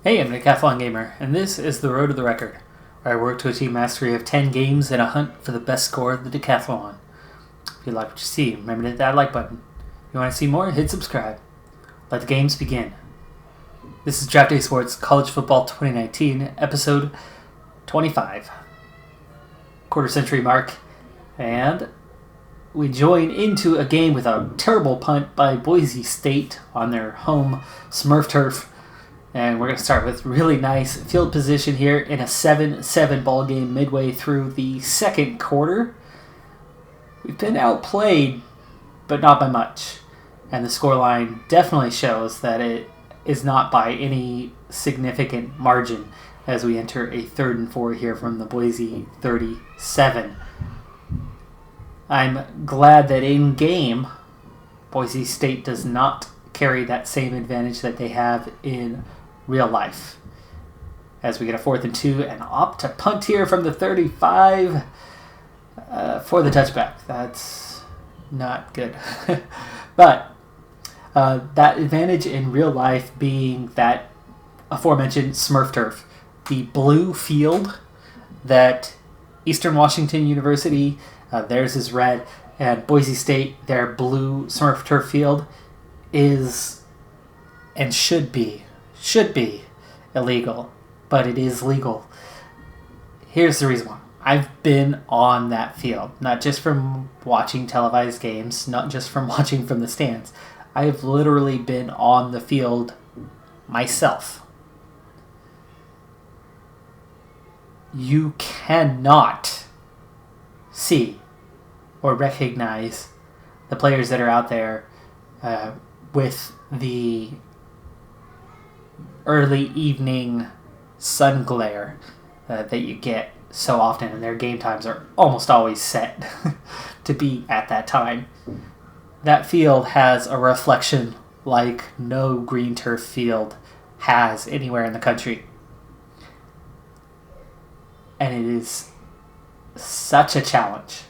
Hey, I'm Decathlon Gamer, and this is the Road to the Record, where I work to achieve mastery of 10 games in a hunt for the best score of the Decathlon. If you like what you see, remember to hit that like button. If you want to see more, hit subscribe. Let the games begin. This is Draft Day Sports College Football 2019, episode 25. Quarter century mark, and we join into a game with a terrible punt by Boise State on their home Smurf turf. And we're going to start with really nice field position here in a 7-7 ball game midway through the second quarter. We've been outplayed, but not by much. And the scoreline definitely shows that it is not by any significant margin as we enter a 3rd and 4 here from the Boise 37. I'm glad that in game, Boise State does not carry that same advantage that they have in real life. As we get a 4th and 2 and opt to punt here from the 35 for the touchback. That's not good. But that advantage in real life being that aforementioned Smurf turf, the blue field that Eastern Washington University, theirs is red, and Boise State, their blue Smurf turf field is and should be illegal, but it is legal. Here's the reason why. I've been on that field, not just from watching televised games, not just from watching from the stands. I have literally been on the field myself. You cannot see or recognize the players that are out there with the early evening sun glare that you get so often, and their game times are almost always set to be at that time. That field has a reflection like no green turf field has anywhere in the country. And it is such a challenge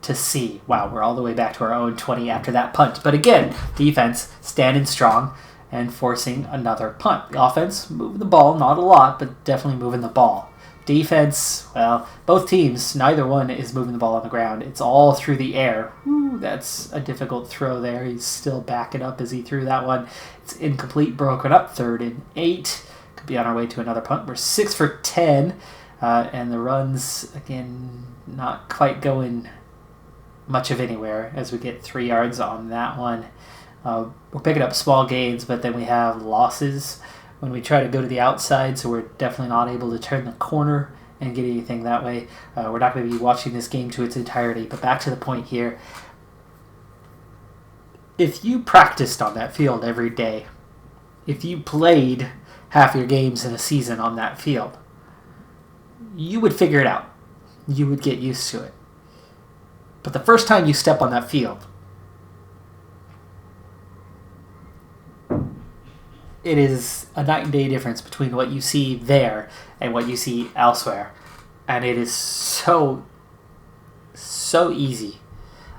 to see. Wow, we're all the way back to our own 20 after that punt. But again, defense standing strong and forcing another punt. The offense moving the ball, not a lot, but definitely moving the ball. Defense, well, both teams, neither one is moving the ball on the ground. It's all through the air. Ooh, that's a difficult throw there. He's still backing up as he threw that one. It's incomplete, broken up, 3rd and 8. Could be on our way to another punt. We're 6 for 10, and the runs, again, not quite going much of anywhere as we get 3 yards on that one. We're picking up small gains, but then we have losses when we try to go to the outside, so we're definitely not able to turn the corner and get anything that way. We're not going to be watching this game to its entirety, but back to the point here. If you practiced on that field every day, if you played half your games in a season on that field, you would figure it out. You would get used to it. But the first time you step on that field, it is a night and day difference between what you see there and what you see elsewhere. And it is so easy.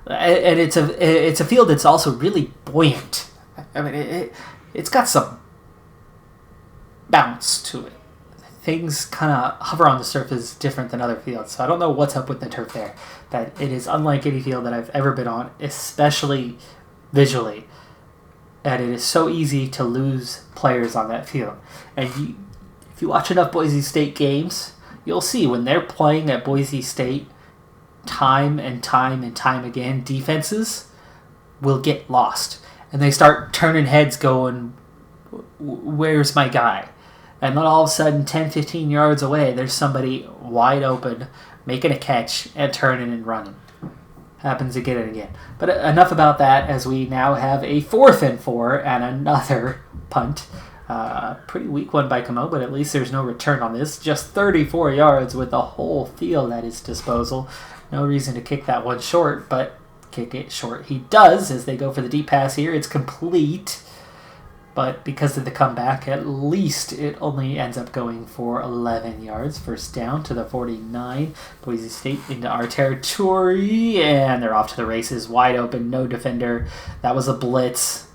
And it's a field that's also really buoyant. I mean, it's got some bounce to it. Things kind of hover on the surface different than other fields. So I don't know what's up with the turf there. But it is unlike any field that I've ever been on, especially visually. And it is so easy to lose players on that field. And if you watch enough Boise State games, you'll see when they're playing at Boise State, time and time again, defenses will get lost. And they start turning heads going, where's my guy? And then all of a sudden, 10, 15 yards away, there's somebody wide open, making a catch and turning and running. Happens again and again. But enough about that, as we now have a 4th and 4 and another punt. Pretty weak one by Camo, but at least there's no return on this. Just 34 yards with the whole field at his disposal. No reason to kick that one short, but kick it short he does as they go for the deep pass here. It's complete. But because of the comeback, at least it only ends up going for 11 yards. First down to the 49. Boise State into our territory, and they're off to the races. Wide open, no defender. That was a blitz.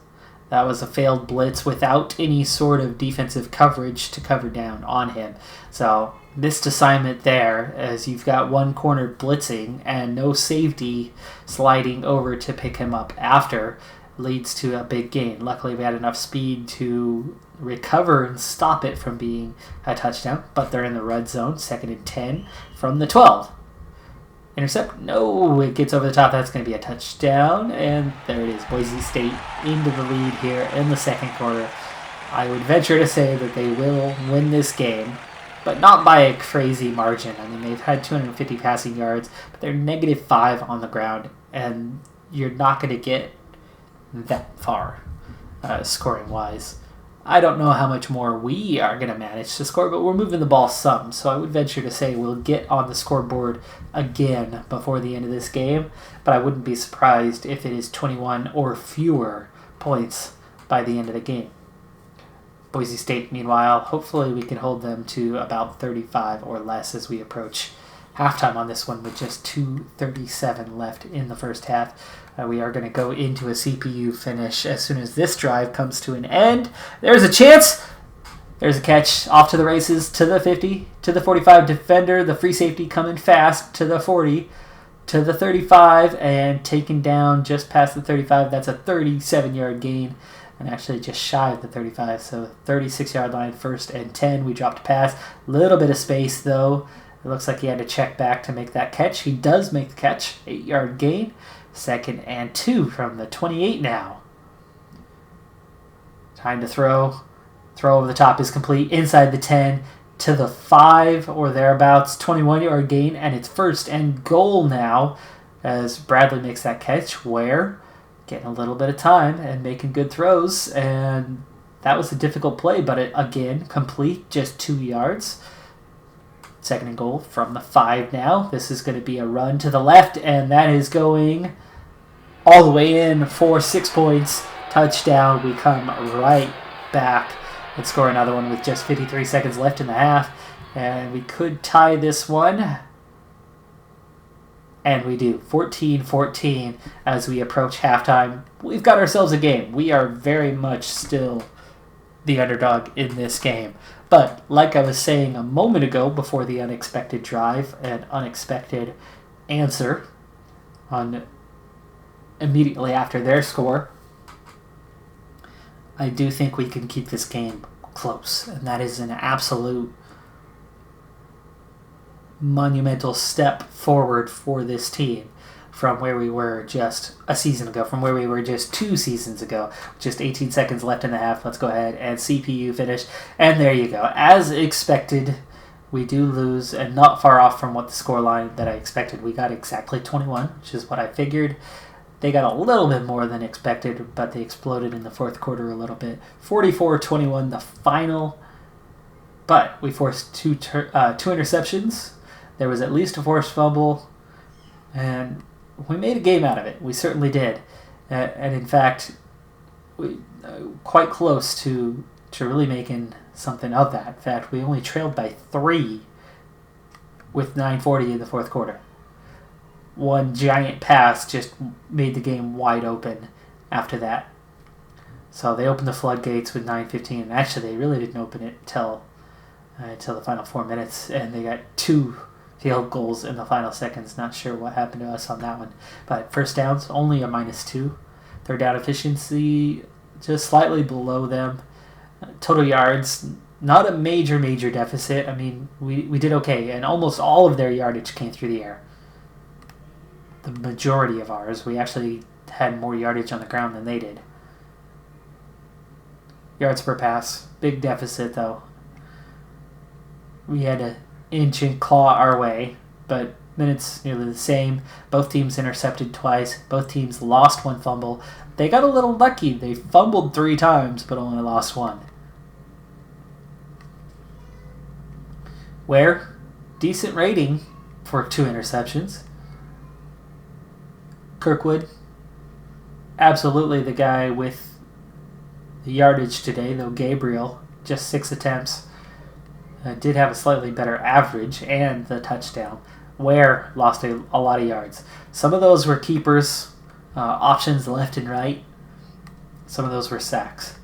That was a failed blitz without any sort of defensive coverage to cover down on him. So missed assignment there, as you've got one corner blitzing and no safety sliding over to pick him up after, leads to a big gain. Luckily, we had enough speed to recover and stop it from being a touchdown, but they're in the red zone, 2nd and 10 from the 12. Intercept? No, it gets over the top. That's going to be a touchdown, and there it is. Boise State into the lead here in the second quarter. I would venture to say that they will win this game, but not by a crazy margin. I mean, they've had 250 passing yards, but they're -5 on the ground, and you're not going to get that far scoring-wise. I don't know how much more we are going to manage to score, but we're moving the ball some, so I would venture to say we'll get on the scoreboard again before the end of this game, but I wouldn't be surprised if it is 21 or fewer points by the end of the game. Boise State, meanwhile, hopefully we can hold them to about 35 or less as we approach halftime on this one with just 2:37 left in the first half. We are going to go into a CPU finish as soon as this drive comes to an end. There's a chance. There's a catch off to the races to the 50, to the 45 defender. The free safety coming fast to the 40, to the 35, and taken down just past the 35. That's a 37-yard gain, and actually just shy of the 35. So 36-yard line, 1st and 10. We dropped a pass. Little bit of space, though. It looks like he had to check back to make that catch. He does make the catch. 8-yard gain. 2nd and 2 from the 28 now. Time to throw. Throw over the top is complete. Inside the 10 to the 5 or thereabouts. 21-yard gain, and it's 1st and goal now as Bradley makes that catch. Ware getting a little bit of time and making good throws, and that was a difficult play, but it again complete, just 2 yards. 2nd and goal from the 5 now. This is going to be a run to the left, and that is going all the way in for 6 points. Touchdown. We come right back and score another one with just 53 seconds left in the half. And we could tie this one. And we do. 14-14 as we approach halftime. We've got ourselves a game. We are very much still the underdog in this game. But like I was saying a moment ago before the unexpected drive and unexpected answer on immediately after their score, I do think we can keep this game close. And that is an absolute monumental step forward for this team from where we were just a season ago, from where we were just 2 seasons ago. Just 18 seconds left in the half. Let's go ahead and CPU finish. And there you go. As expected, we do lose, and not far off from what the scoreline that I expected. We got exactly 21, which is what I figured. They got a little bit more than expected, but they exploded in the 4th quarter a little bit. 44-21, the final. But we forced two interceptions. There was at least a forced fumble, and we made a game out of it. We certainly did. And in fact, we quite close to really making something of that. In fact, we only trailed by 3 with 9:40 in the 4th quarter. One giant pass just made the game wide open after that. So they opened the floodgates with 9:15, and actually they really didn't open it till the final 4 minutes, and they got 2 field goals in the final seconds. Not sure what happened to us on that one. But first downs, only a -2. 3rd down efficiency, just slightly below them. Total yards, not a major deficit. I mean, we did okay, and almost all of their yardage came through the air. The majority of ours, we actually had more yardage on the ground than they did. Yards per pass, big deficit though. We had to inch and claw our way, but minutes nearly the same. Both teams intercepted twice. Both teams lost 1 fumble. They got a little lucky. They fumbled 3 times, but only lost 1. Where? Decent rating for 2 interceptions. Kirkwood, absolutely the guy with the yardage today, though Gabriel, just 6 attempts. Did have a slightly better average and the touchdown. Ware lost a lot of yards. Some of those were keepers, options left and right. Some of those were sacks.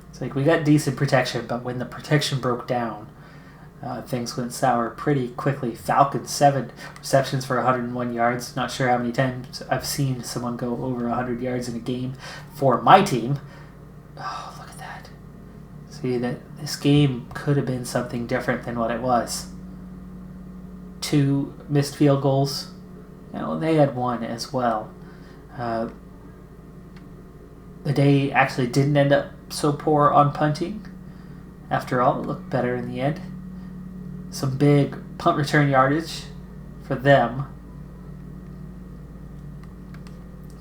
It's like we got decent protection, but when the protection broke down, things went sour pretty quickly. Falcons, 7 receptions for 101 yards. Not sure how many times I've seen someone go over 100 yards in a game for my team. Oh, look at that. See, that this game could have been something different than what it was. 2 missed field goals. They had 1 as well. The day actually didn't end up so poor on punting. After all, it looked better in the end. Some big punt return yardage for them.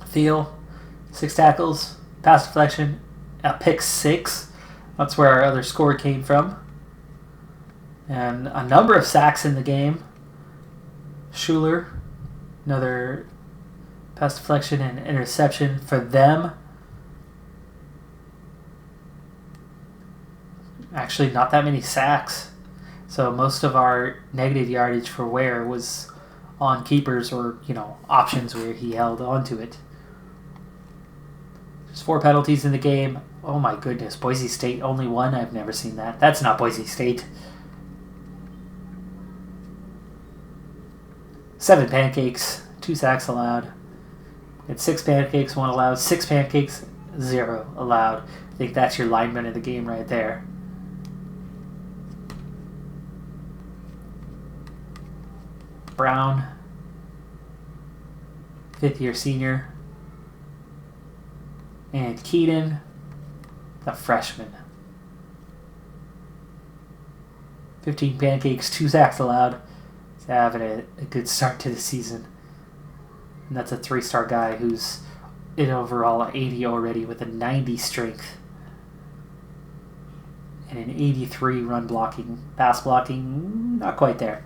Thiel, 6 tackles, pass deflection, a pick 6. That's where our other score came from. And a number of sacks in the game. Schuler, another pass deflection and interception for them. Actually, not that many sacks. So most of our negative yardage for Ware was on keepers or, options where he held onto it. There's 4 penalties in the game. Oh my goodness, Boise State only 1? I've never seen that. That's not Boise State. 7 pancakes, 2 sacks allowed. It's 6 pancakes, 1 allowed. 6 pancakes, 0 allowed. I think that's your lineman of the game right there. Brown, 5th-year senior. And Keaton, the freshman. 15 pancakes, 2 sacks allowed. He's having a good start to the season. And that's a 3-star guy who's in overall 80 already with a 90 strength. And an 83 run blocking. Pass blocking, not quite there.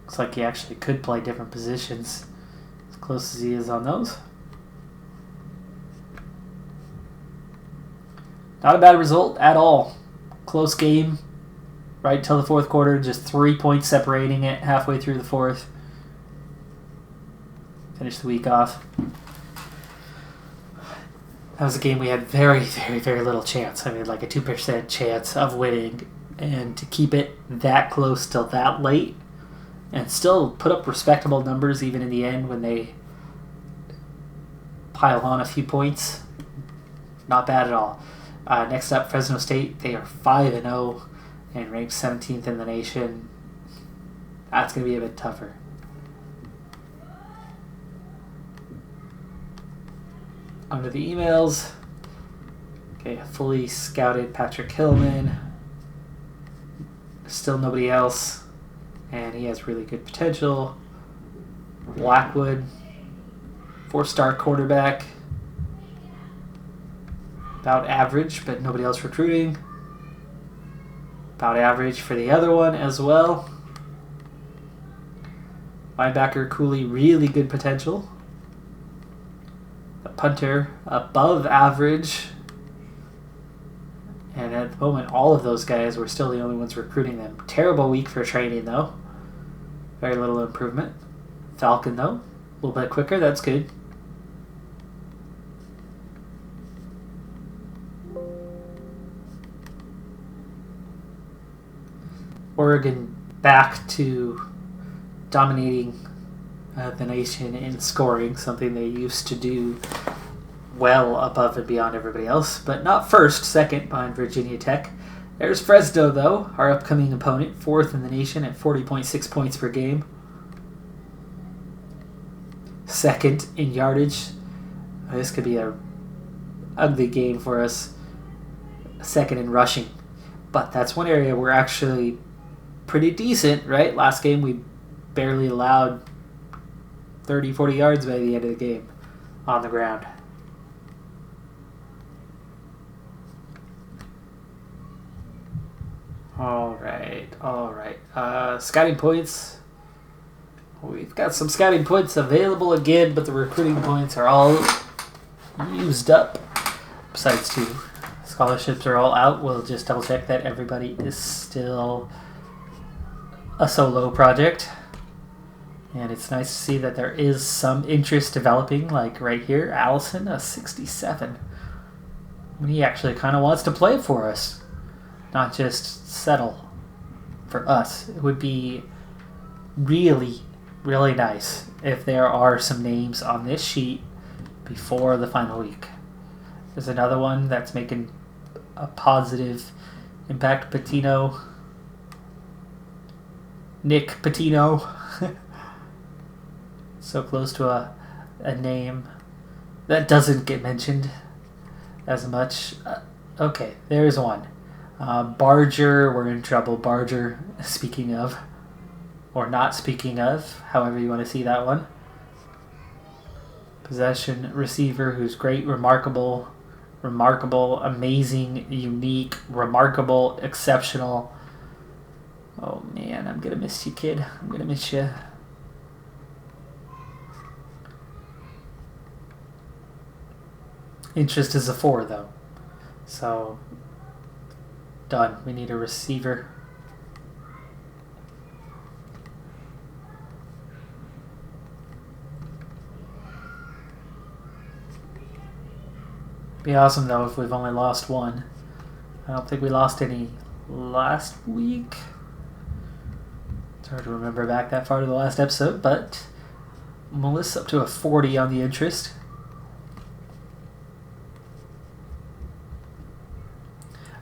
Looks like he actually could play different positions as close as he is on those. Not a bad result at all. Close game right till the 4th quarter. Just 3 points separating it halfway through the 4th. Finish the week off. That was a game we had very, very, very little chance. I mean, like a 2% chance of winning. And to keep it that close till that late and still put up respectable numbers even in the end when they pile on a few points. Not bad at all. Next up, Fresno State. They are 5-0 and ranked 17th in the nation. That's going to be a bit tougher. Under the emails. Okay, fully scouted Patrick Hillman. Still nobody else. And he has really good potential. Blackwood, 4-star quarterback. About average, but nobody else recruiting. About average for the other one as well. Linebacker Cooley, really good potential. The punter, above average. And at the moment, all of those guys were still the only ones recruiting them. Terrible week for training, though. Very little improvement. Falcon, though, a little bit quicker. That's good. Oregon back to dominating the nation in scoring, something they used to do well above and beyond everybody else, but not first, second behind Virginia Tech. There's Fresno, though, our upcoming opponent, 4th in the nation at 40.6 points per game. 2nd in yardage. This could be a ugly game for us. 2nd in rushing. But that's one area we're actually pretty decent, right? Last game we barely allowed 30, 40 yards by the end of the game on the ground. All right. Scouting points. We've got some scouting points available again, but the recruiting points are all used up. Besides 2 scholarships are all out. We'll just double check that everybody is still a solo project. And it's nice to see that there is some interest developing, like right here, Allison, a 67. He actually kind of wants to play for us, not just settle for us. It would be really, really nice if there are some names on this sheet before the final week. There's another one that's making a positive impact. Patino. Nick Patino. So close to a name that doesn't get mentioned as much. Okay, there's one. Barger, we're in trouble. Barger, speaking of, or not speaking of, however you want to see that one. Possession receiver who's great, remarkable, amazing, unique, remarkable, exceptional. Oh man, I'm going to miss you, kid. I'm going to miss you. Interest is a 4, though. So, done. We need a receiver. Be awesome, though, if we've only lost one. I don't think we lost any last week. It's hard to remember back that far to the last episode, but Melissa up to a 40 on the interest.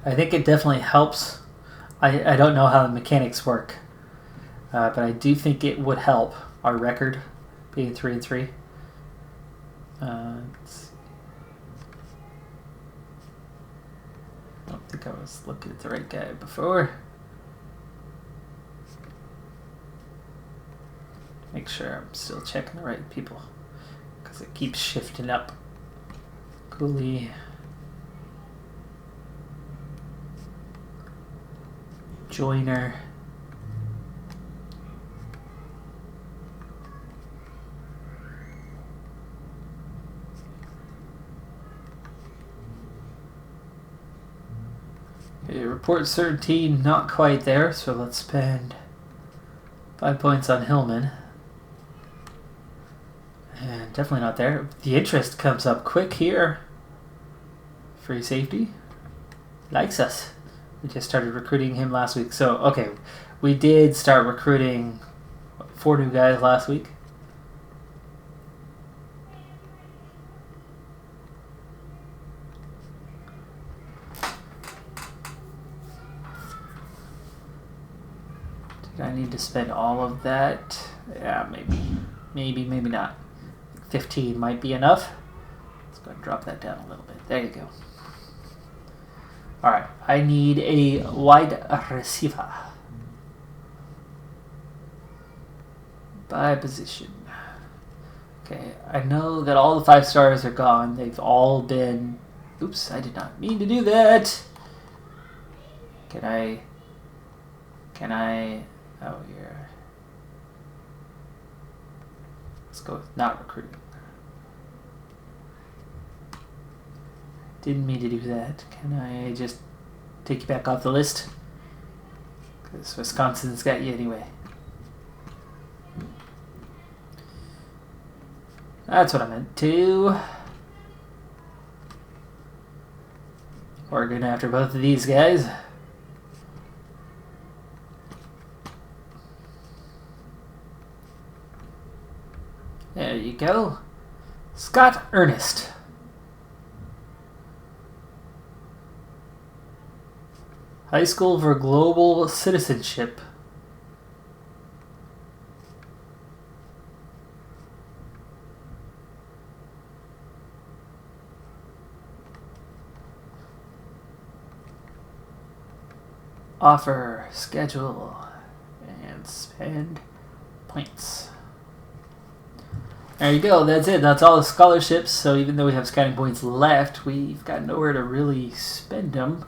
I think it definitely helps. I don't know how the mechanics work, but I do think it would help our record being 3-3. I don't think I was looking at the right guy before. Make sure I'm still checking the right people because it keeps shifting up. Cooley. Joiner. Okay, report certainty not quite there, so let's spend 5 points on Hillman. And definitely not there. The interest comes up quick here. Free safety. Likes us. We just started recruiting him last week. So, okay, we did start recruiting 4 new guys last week. Did I need to spend all of that? Yeah, maybe. Maybe not. 15 might be enough. Let's go ahead and drop that down a little bit. There you go. Alright, I need a wide receiver. By position. Okay, I know that all the 5 stars are gone. They've all been... Oops, I did not mean to do that. Can I... Oh, here. Let's go with not recruiting. Didn't mean to do that. Can I just take you back off the list? Because Wisconsin's got you anyway. That's what I meant to. Oregon after both of these guys. There you go. Scott Ernest. High School for Global Citizenship. Offer, schedule, and spend points. There you go, that's it. That's all the scholarships. So even though we have scouting points left, we've got nowhere to really spend them.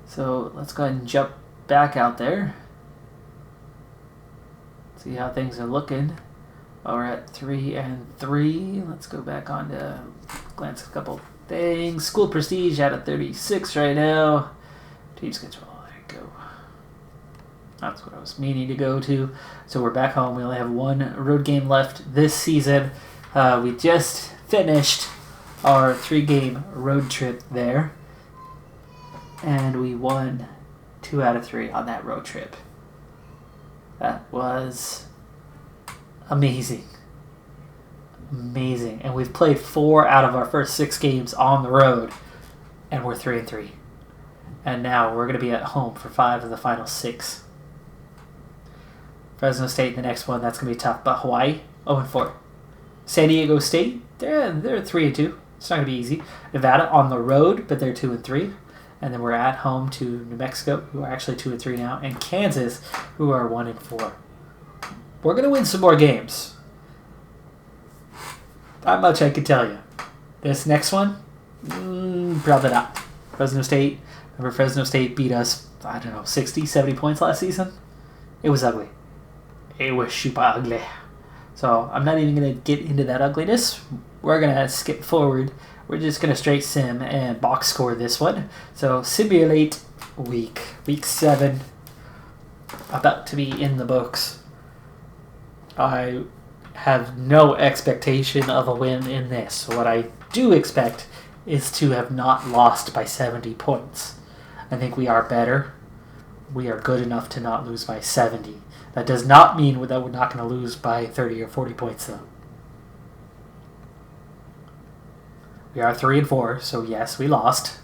So let's go ahead and jump back out there. See how things are looking. Well, we're at 3-3. Let's go back on to glance at a couple things. School prestige out of 36 right now. Team schedule. There you go. That's what I was meaning to go to. So we're back home. We only have one road game left this season. We just finished our 3-game road trip there. And we won 2 out of 3 on that road trip. That was amazing. Amazing. And we've played 4 out of our first 6 games on the road. And we're 3-3. And now we're going to be at home for 5 of the final 6. Fresno State, the next one, that's going to be tough. But Hawaii, 0-4. San Diego State, they're 3-2. It's not going to be easy. Nevada on the road, but they're 2-3. And then we're at home to New Mexico, who are actually 2-3 now, and Kansas, who are 1-4. We're going to win some more games. Not much I can tell you. This next one, probably not. Fresno State. Remember, Fresno State beat us, 60, 70 points last season? It was ugly. It was super ugly. So I'm not even going to get into that ugliness. We're going to skip forward. We're just going to straight sim and box score this one. So simulate week 7. About to be in the books. I have no expectation of a win in this. What I do expect is to have not lost by 70 points. I think we are better. We are good enough to not lose by 70. That does not mean that we're not going to lose by 30 or 40 points, though. We are 3-4, so yes, we lost.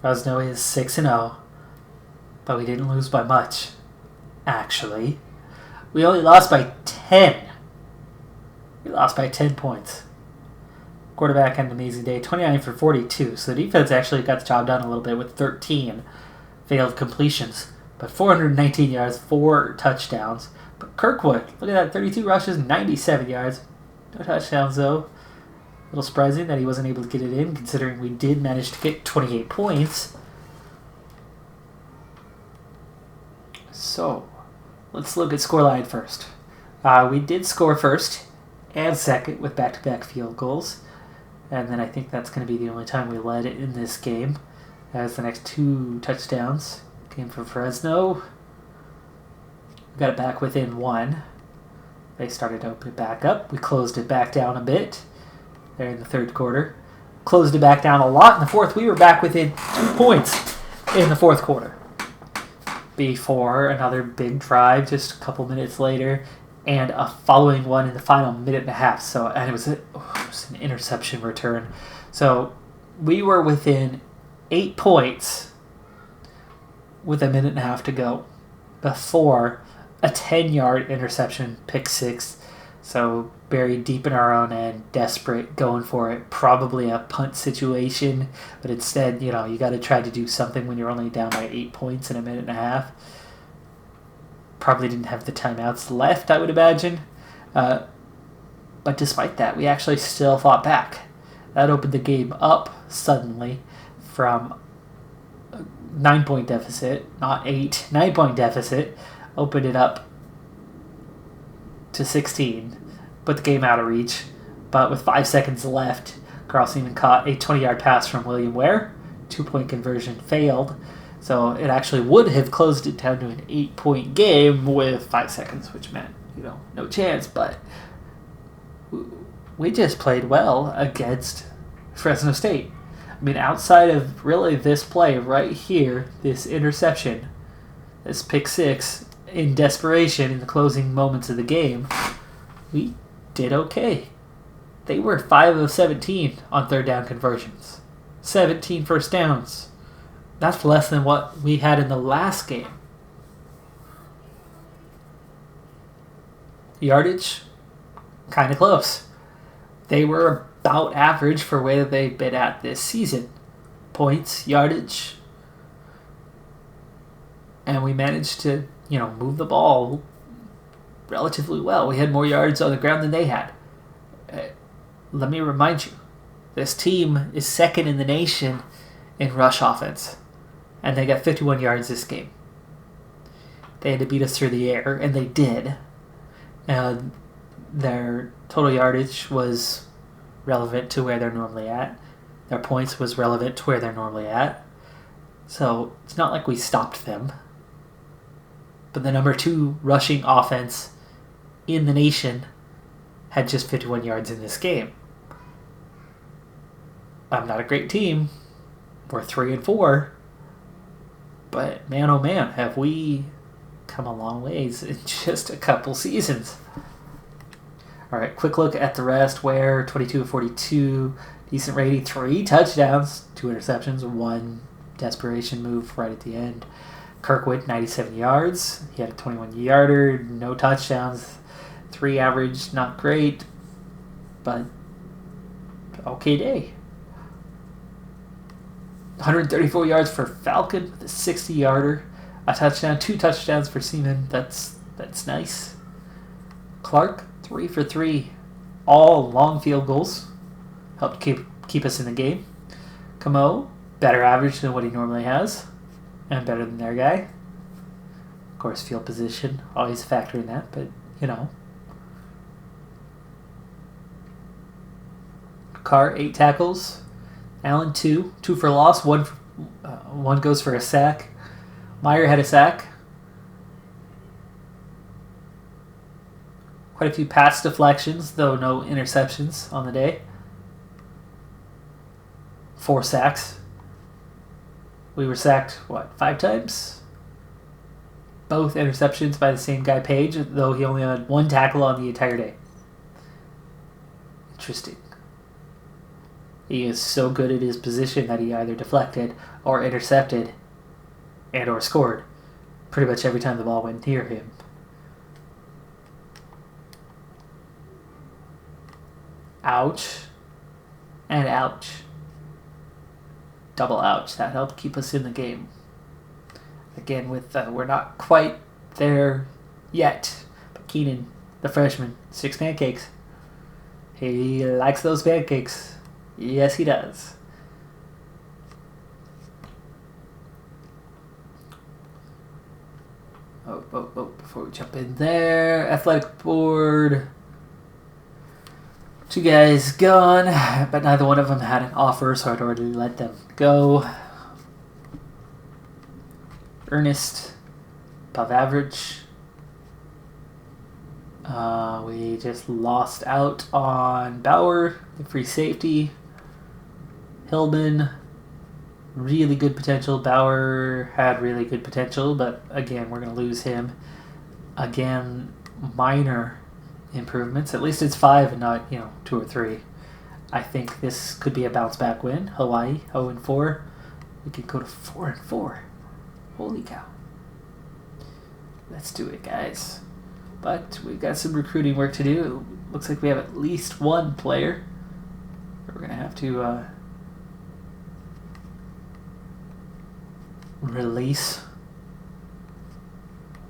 Fresno is 6-0, but we didn't lose by much, actually. We only lost by 10. We lost by 10 points. Quarterback had an amazing day, 29 for 42. So the defense actually got the job done a little bit with 13 failed completions. But 419 yards, 4 touchdowns. But Kirkwood, look at that, 32 rushes, 97 yards. No touchdowns, though. A little surprising that he wasn't able to get it in, considering we did manage to get 28 points. So, let's look at scoreline first. We did score first and second with back-to-back field goals. And then I think that's going to be the only time we led it in this game, as the next 2 touchdowns came from Fresno. We got it back within 1. They started to open it back up. We closed it back down a bit there in the third quarter. Closed it back down a lot in the fourth. We were back within 2 points in the fourth quarter. Before another big drive just a couple minutes later, and a following one in the final minute and a half. And it was an interception return. So we were within 8 points with a minute and a half to go before a 10-yard interception, pick 6. So buried deep in our own end, desperate, going for it. Probably a punt situation, but instead, you got to try to do something when you're only down by 8 points in a minute and a half. Probably didn't have the timeouts left, I would imagine. But despite that, we actually still fought back. That opened the game up suddenly from a 9-point deficit, not 8, 9-point deficit. Opened it up to 16. Put the game out of reach. But with 5 seconds left, Carlson even caught a 20-yard pass from William Ware. 2-point conversion failed. So it actually would have closed it down to an 8-point game with 5 seconds, which meant, no chance. But we just played well against Fresno State. I mean, outside of really this play right here, this interception, this pick 6, in desperation in the closing moments of the game, we did okay. They were 5 of 17 on third down conversions. 17 first downs. That's less than what we had in the last game. Yardage, kind of close. They were about average for where they've been at this season. Points, yardage. And we managed to, move the ball relatively well. We had more yards on the ground than they had. Let me remind you, this team is second in the nation in rush offense. And they got 51 yards this game. They had to beat us through the air, and they did. And their total yardage was relevant to where they're normally at. Their points was relevant to where they're normally at. So it's not like we stopped them. but the number 2 rushing offense in the nation had just 51 yards in this game. I'm not a great team. We're 3-4. But man, oh man, have we come a long ways in just a couple seasons. All right, quick look at the rest. Ware, 22 of 42, decent rating, 3 touchdowns, 2 interceptions, 1 desperation move right at the end. Kirkwood, 97 yards. He had a 21-yarder, no touchdowns, 3 average, not great, but okay day. 134 yards for Falcon with a 60-yarder, a touchdown, 2 touchdowns for Seaman. That's nice. Clark, 3 for 3, all long field goals, helped keep us in the game. Camo, better average than what he normally has, and better than their guy. Of course, field position, always a factor in that, but you know. Carr, 8 tackles. Allen, 2 for loss, 1 goes for a sack. Meyer had a sack. Quite a few pass deflections, though no interceptions on the day. 4 sacks. We were sacked, 5 times? Both interceptions by the same guy, Page, though he only had 1 tackle on the entire day. Interesting. He is so good at his position that he either deflected or intercepted and or scored pretty much every time the ball went near him. Ouch. And ouch. Double ouch. That helped keep us in the game. Again, with we're not quite there yet. But Keenan, the freshman, 6 pancakes. He likes those pancakes. Yes, he does. Before we jump in there, athletic board. 2 guys gone, but neither one of them had an offer, so I'd already let them go. Ernest, above average. We just lost out on Bauer, the free safety. Hillman, really good potential. Bauer had really good potential, but again, we're going to lose him. Again, minor improvements. At least it's 5 and not, 2 or 3. I think this could be a bounce back win. Hawaii, 0-4. We could go to 4-4. Holy cow. Let's do it, guys. But we've got some recruiting work to do. It looks like we have at least 1 player. We're going to have to release.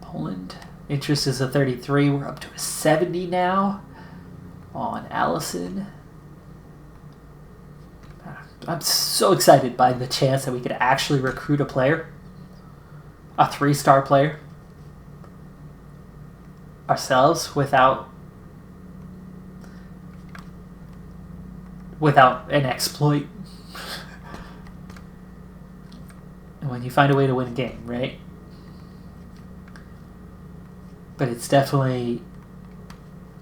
Poland. Interest is a 33. We're up to a 70 now on Allison. I'm so excited by the chance that we could actually recruit a player. A 3-star player. Ourselves without an exploit. When you find a way to win a game, right? But it's definitely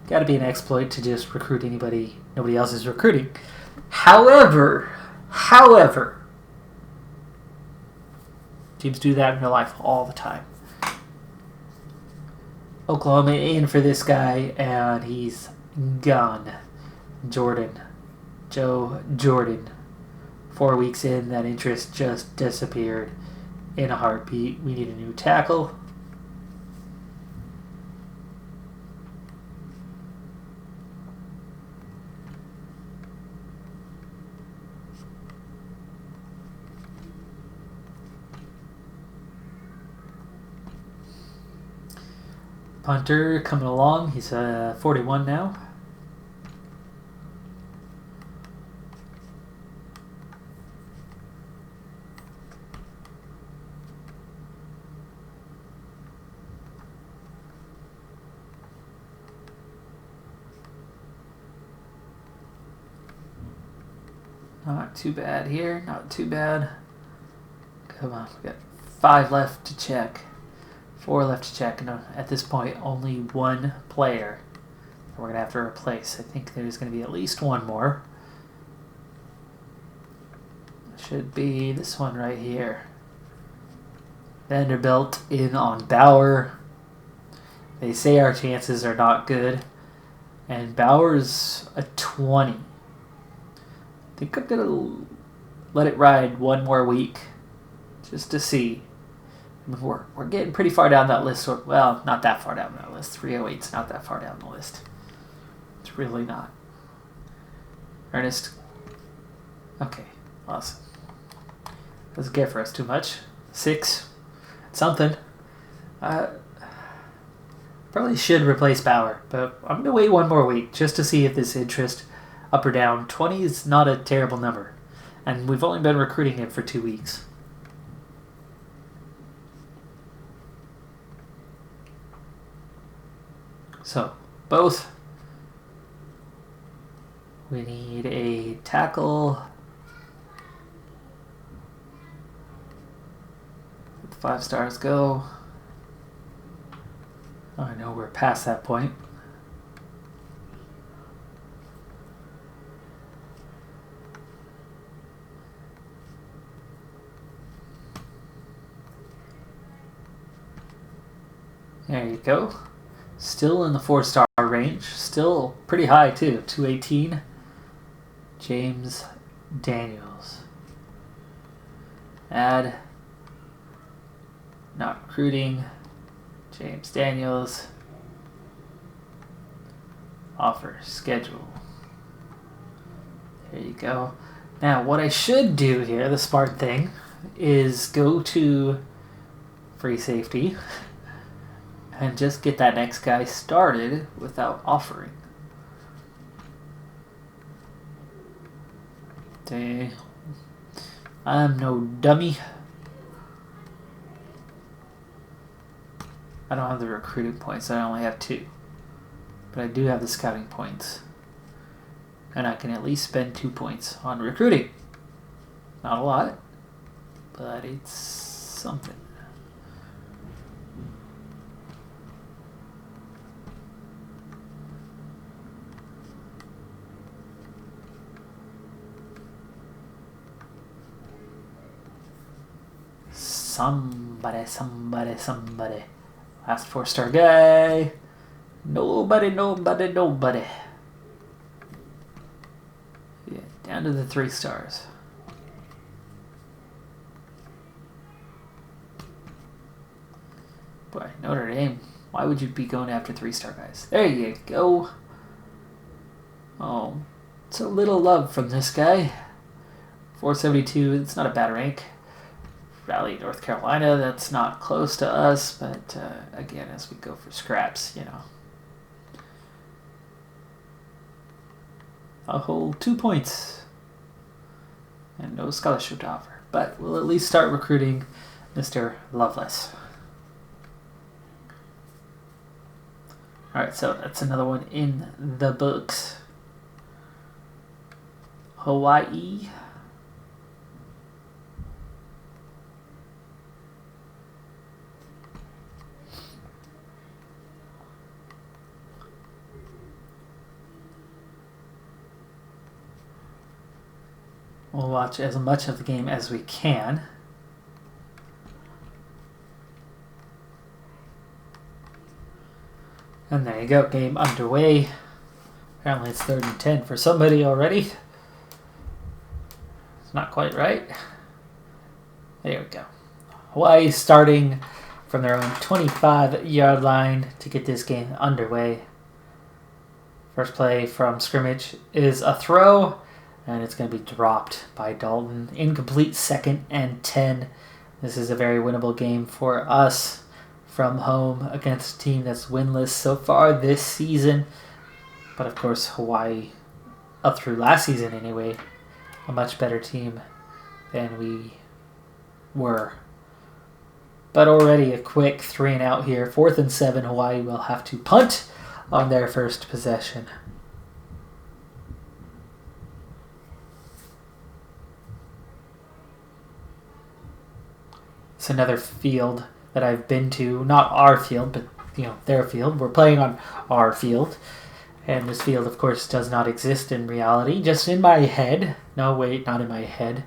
got to be an exploit to just recruit anybody nobody else is recruiting. However, teams do that in real life all the time. Oklahoma in for this guy, and he's gone. Joe Jordan. 4 weeks in, that interest just disappeared in a heartbeat. We need a new tackle. Punter coming along. He's 41 now. Not too bad here. Not too bad. Come on. We got 5 left to check. 4 left to check, and at this point, only one player that we're going to have to replace. I think there's going to be at least one more. Should be this one right here. Vanderbilt in on Bauer. They say our chances are not good. And Bauer's a 20. I think I'm going to let it ride one more week just to see. I mean, we're getting pretty far down that list. Well, not that far down that list. 308's not that far down the list. It's really not. Ernest. Okay, awesome. Doesn't care for us too much. 6. Something. Probably should replace Bauer, but I'm going to wait one more week just to see if this interest up or down. 20 is not a terrible number. And we've only been recruiting him for 2 weeks. So, both. We need a tackle. 5 stars go. Oh, I know we're past that point. There you go. Still in the 4-star range. Still pretty high too. 218. James Daniels. Add. Not recruiting. James Daniels. Offer. Schedule. There you go. Now, what I should do here, the smart thing, is go to free safety and just get that next guy started without offering. Okay. I'm no dummy. I don't have the recruiting points. I only have 2. But I do have the scouting points. And I can at least spend 2 points on recruiting. Not a lot, but it's something. Somebody. Last 4-star guy. Nobody. Yeah, down to the 3 stars. Boy, Notre Dame. Why would you be going after 3-star guys? There you go. Oh, it's a little love from this guy. 472. It's not a bad rank. Raleigh, North Carolina, that's not close to us, but again, as we go for scraps, I'll hold 2 points and no scholarship to offer, but we'll at least start recruiting Mr. Loveless. Alright, so that's another one in the books. Hawaii. We'll watch as much of the game as we can. And there you go, game underway. Apparently it's 3rd and 10 for somebody already. It's not quite right. There we go. Hawaii starting from their own 25-yard line to get this game underway. First play from scrimmage is a throw. And it's going to be dropped by Dalton. Incomplete, 2nd and 10. This is a very winnable game for us from home against a team that's winless so far this season. But of course, Hawaii, up through last season anyway, a much better team than we were. But already a quick 3 and out here. 4th and 7, Hawaii will have to punt on their first possession. It's another field that I've been to. Not our field, but their field. We're playing on our field. And this field, of course, does not exist in reality. Just in my head. No, wait, not in my head.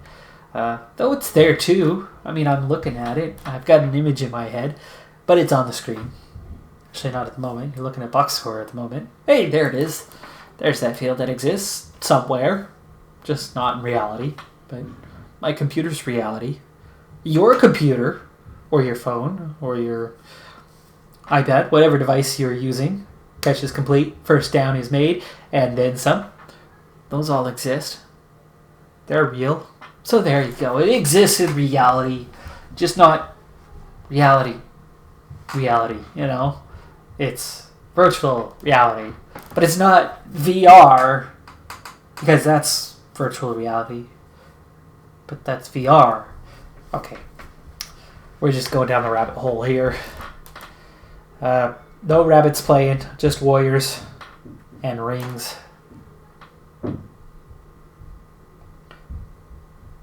Though it's there too. I mean, I'm looking at it. I've got an image in my head. But it's on the screen. Actually, not at the moment. You're looking at box score at the moment. Hey, there it is. There's that field that exists somewhere. Just not in reality. But my computer's reality. Your computer, or your phone, or your iPad, whatever device you're using. Catch is complete, first down is made, and then some. Those all exist. They're real. So there you go. It exists in reality, just not reality. It's virtual reality. But it's not VR, because that's virtual reality. But that's VR. Okay. We're just going down the rabbit hole here. No rabbits playing, just warriors and rings.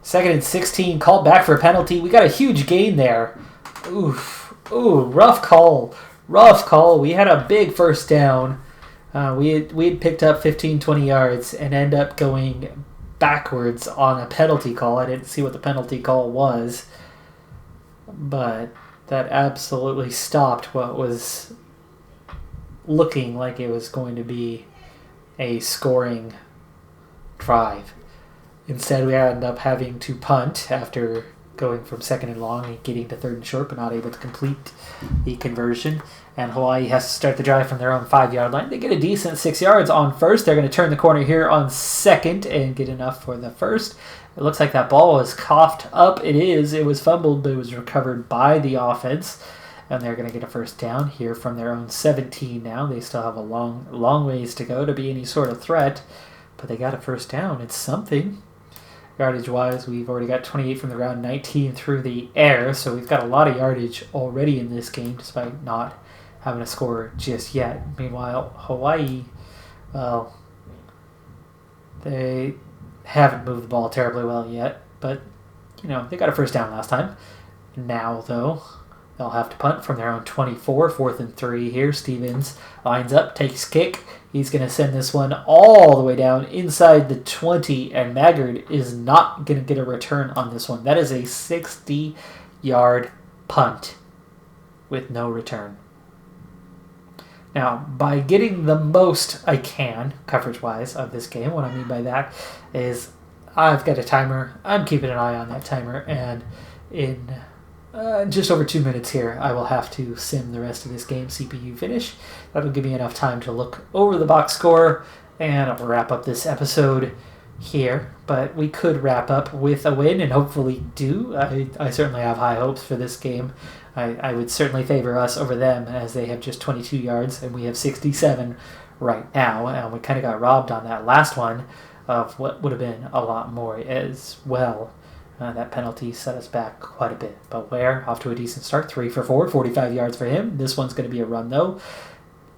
2nd and 16, called back for a penalty. We got a huge gain there. Oof. Ooh, rough call. Rough call. We had a big first down. We had picked up 15, 20 yards and end up going backwards on a penalty call. I didn't see what the penalty call was. But that absolutely stopped what was looking like it was going to be a scoring drive. Instead, we ended up having to punt after going from 2nd and long and getting to 3rd and short, but not able to complete the conversion. And Hawaii has to start the drive from their own 5-yard line. They get a decent 6 yards on 1st. They're going to turn the corner here on 2nd and get enough for the 1st. It looks like that ball was coughed up. It is. It was fumbled, but it was recovered by the offense. And they're going to get a first down here from their own 17 now. They still have a long ways to go to be any sort of threat. But they got a first down. It's something. Yardage-wise, we've already got 28 from the ground, 19 through the air. So we've got a lot of yardage already in this game, despite not having a score just yet. Meanwhile, Hawaii, well, they haven't moved the ball terribly well yet. But, they got a first down last time. Now, though, they'll have to punt from their own 24, 4th and 3 here. Stevens lines up, takes kick. He's going to send this one all the way down inside the 20, and Maggard is not going to get a return on this one. That is a 60-yard punt with no return. Now, by getting the most I can, coverage-wise, of this game, what I mean by that is I've got a timer. I'm keeping an eye on that timer, and in just over 2 minutes here, I will have to sim the rest of this game, CPU finish. That'll give me enough time to look over the box score and wrap up this episode here. But we could wrap up with a win and hopefully do. I certainly have high hopes for this game. I would certainly favor us over them, as they have just 22 yards and we have 67 right now. And we kind of got robbed on that last one of what would have been a lot more as well. That penalty set us back quite a bit. But Ware, off to a decent start. 3 for 4, 45 yards for him. This one's going to be a run, though.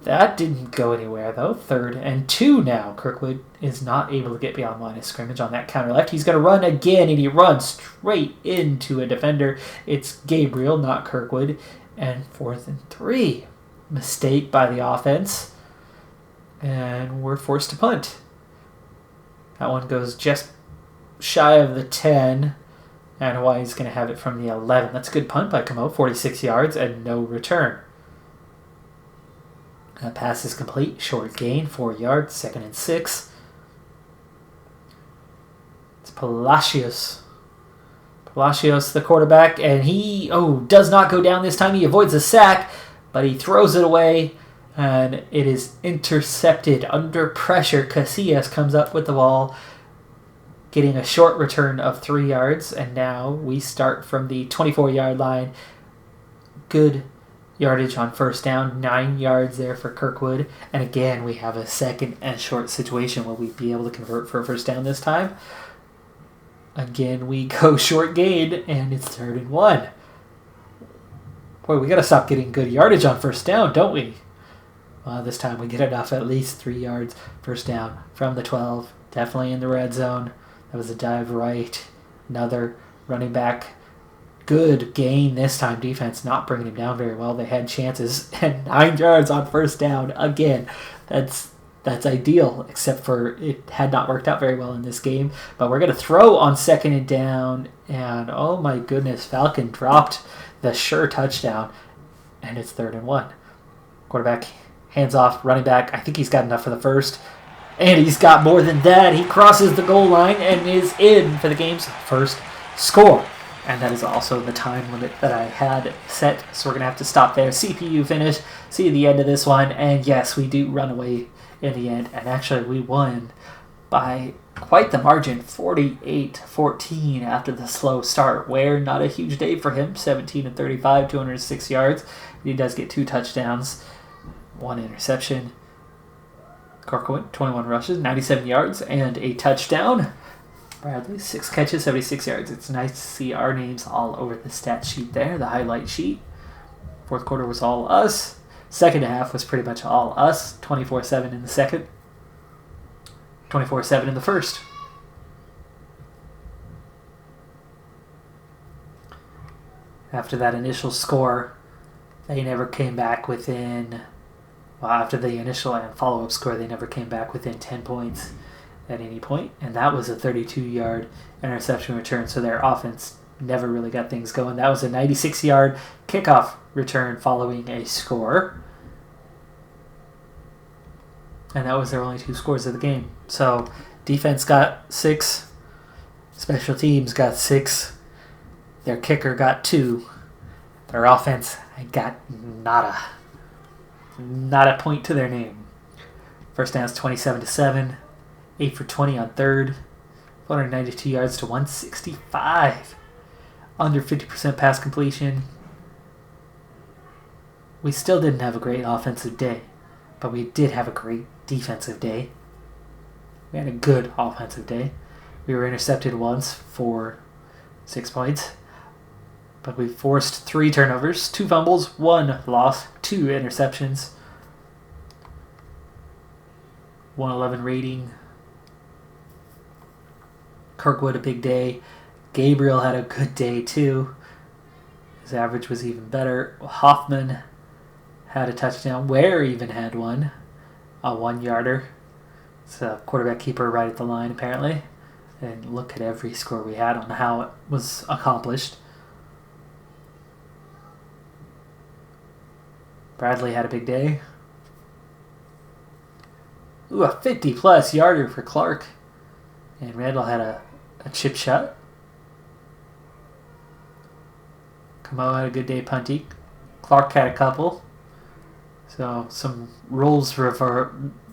That didn't go anywhere, though. 3rd and 2 now. Kirkwood is not able to get beyond line of scrimmage on that counter left. He's going to run again, and he runs straight into a defender. It's Gabriel, not Kirkwood. And 4th and 3. Mistake by the offense. And we're forced to punt. That one goes just shy of the 10. And Hawaii's going to have it from the 11. That's a good punt by Kamo. 46 yards and no return. That pass is complete. Short gain. 4 yards. 2nd and 6. It's Palacios. Palacios, the quarterback. And he, does not go down this time. He avoids a sack, but he throws it away. And it is intercepted under pressure. Casillas comes up with the ball, getting a short return of 3 yards, and now we start from the 24-yard line. Good yardage on first down, 9 yards there for Kirkwood, and again we have a 2nd and short situation. Will we be able to convert for a first down this time? Again, we go short gain, and it's 3rd and 1. Boy, we got to stop getting good yardage on first down, don't we? This time we get enough, at least 3 yards, first down from the 12, definitely in the red zone. That was a dive right. Another running back good gain this time. Defense not bringing him down very well. They had chances and 9 yards on first down again. That's ideal, except for it had not worked out very well in this game. But we're going to throw on 2nd and down, and oh my goodness, Falcon dropped the sure touchdown, and it's 3rd and 1. Quarterback hands off, running back. I think he's got enough for the first, and he's got more than that. He crosses the goal line and is in for the game's first score. And that is also the time limit that I had set, so we're going to have to stop there. CPU finish, see the end of this one, and yes, we do run away in the end, and actually we won by quite the margin, 48-14 after the slow start. Where not a huge day for him, 17 of 35, 206 yards. He does get 2 touchdowns, 1 interception. Corcoran, 21 rushes, 97 yards, and a touchdown. Bradley, 6 catches, 76 yards. It's nice to see our names all over the stat sheet there, the highlight sheet. 4th quarter was all us. 2nd half was pretty much all us. 24-7 in the 2nd. 24-7 in the 1st. After that initial score, they never came back within... Well, after the initial and follow-up score, they never came back within 10 points at any point. And that was a 32-yard interception return, so their offense never really got things going. That was a 96-yard kickoff return following a score. And that was their only 2 scores of the game. So defense got 6. Special teams got 6. Their kicker got 2. Their offense got nada. Not a point to their name. First down is 27-7. 8 for 20 on 3rd. 492 yards to 165. Under 50% pass completion. We still didn't have a great offensive day, but we did have a great defensive day. We had a good offensive day. We were intercepted once for 6 points, but we forced 3 turnovers, 2 fumbles, 1 loss, 2 interceptions. 111 rating. Kirkwood a big day. Gabriel had a good day too. His average was even better. Hoffman had a touchdown. Ware even had one. A 1-yarder. It's a quarterback keeper right at the line apparently. And look at every score we had on how it was accomplished. Bradley had a big day. Ooh, a 50-plus yarder for Clark. And Randall had a chip shot. Camo had a good day punting. Clark had a couple. So some roles were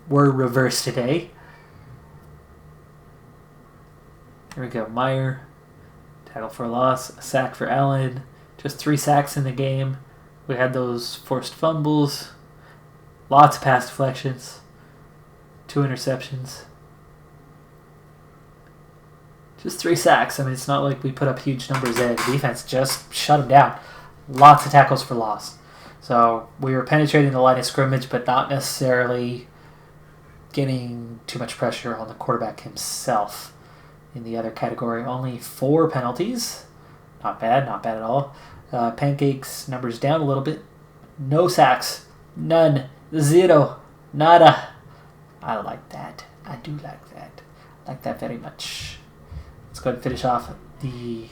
reversed today. Here we go. Meyer. Tackle for a loss. A sack for Allen. Just 3 sacks in the game. We had those forced fumbles. Lots of pass deflections. 2 interceptions. Just 3 sacks. I mean, it's not like we put up huge numbers there. The defense just shut them down. Lots of tackles for loss. So we were penetrating the line of scrimmage, but not necessarily getting too much pressure on the quarterback himself. In the other category, only 4 penalties. Not bad at all. Pancakes, numbers down a little bit. No sacks. None. 0. Nada. I like that. I do like that. I like that very much. Let's go ahead and finish off the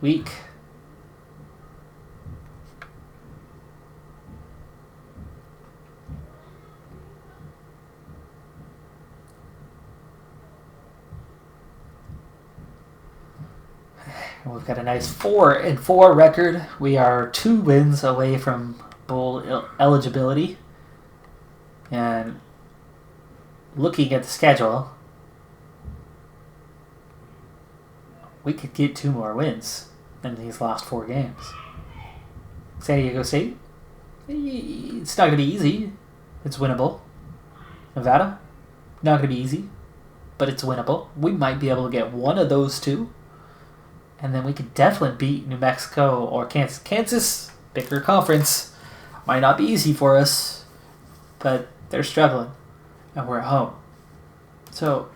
week. We've got a nice 4-4 record. We are 2 wins away from bowl eligibility. And looking at the schedule, we could get 2 more wins in these last 4 games. San Diego State, it's not going to be easy. It's winnable. Nevada, not going to be easy, but it's winnable. We might be able to get one of those 2. And then we could definitely beat New Mexico or Kansas. Kansas, bigger conference. Might not be easy for us, but they're struggling. And we're at home. So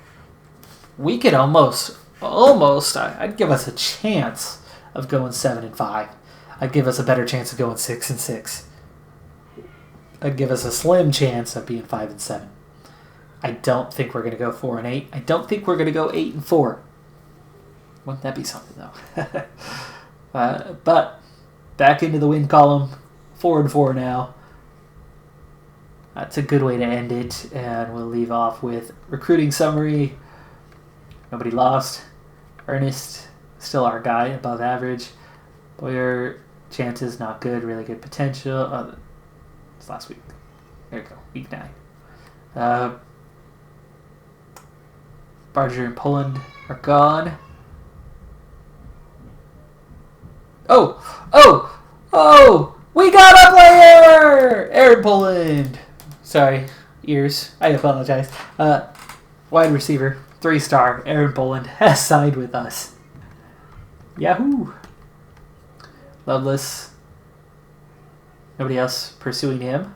we could almost, I'd give us a chance of going 7-5. I'd give us a better chance of going 6-6. I'd give us a slim chance of being 5-7. I don't think we're going to go 4-8. I don't think we're going to go 8-4. Wouldn't that be something though? But back into the win column, 4-4 now. That's a good way to end it, and we'll leave off with recruiting summary. Nobody lost. Ernest, still our guy, above average. Boyer, chances not good, really good potential. It's last week. There you go, week 9. Barger and Poland are gone. Oh! We got a player! Aaron Poland. Sorry, ears. I apologize. Wide receiver, 3-star, Aaron Poland has signed with us. Yahoo! Loveless. Nobody else pursuing him.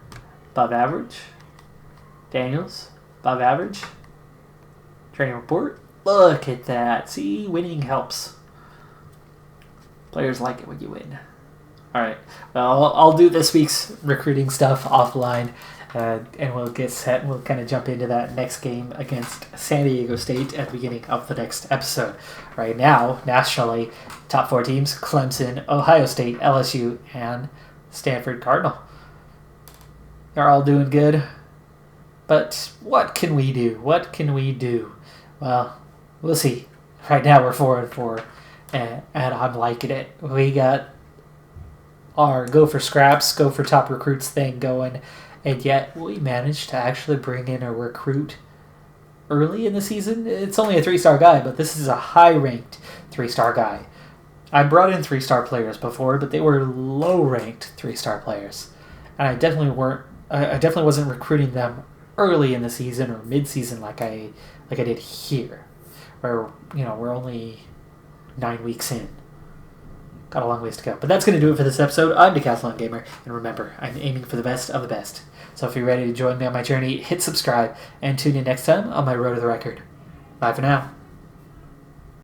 Above average. Daniels, above average. Training report. Look at that. See, winning helps. Players like it when you win. Alright, well, I'll do this week's recruiting stuff offline, and we'll get set. We'll kind of jump into that next game against San Diego State at the beginning of the next episode. Right now, nationally, top 4 teams, Clemson, Ohio State, LSU, and Stanford Cardinal. They're all doing good. But what can we do? What can we do? Well, we'll see. Right now we're 4-4, and I'm liking it. We got our go for scraps, go for top recruits thing going, and yet we managed to actually bring in a recruit early in the season. It's only a 3-star guy, but this is a high-ranked 3-star guy. I brought in 3-star players before, but they were low-ranked 3-star players, and I definitely wasn't recruiting them early in the season or mid-season like I did here, where we're only 9 weeks in. Got a long ways to go. But that's going to do it for this episode. I'm Decathlon Gamer, and remember, I'm aiming for the best of the best. So if you're ready to join me on my journey, hit subscribe, and tune in next time on my Road to the Record. Bye for now.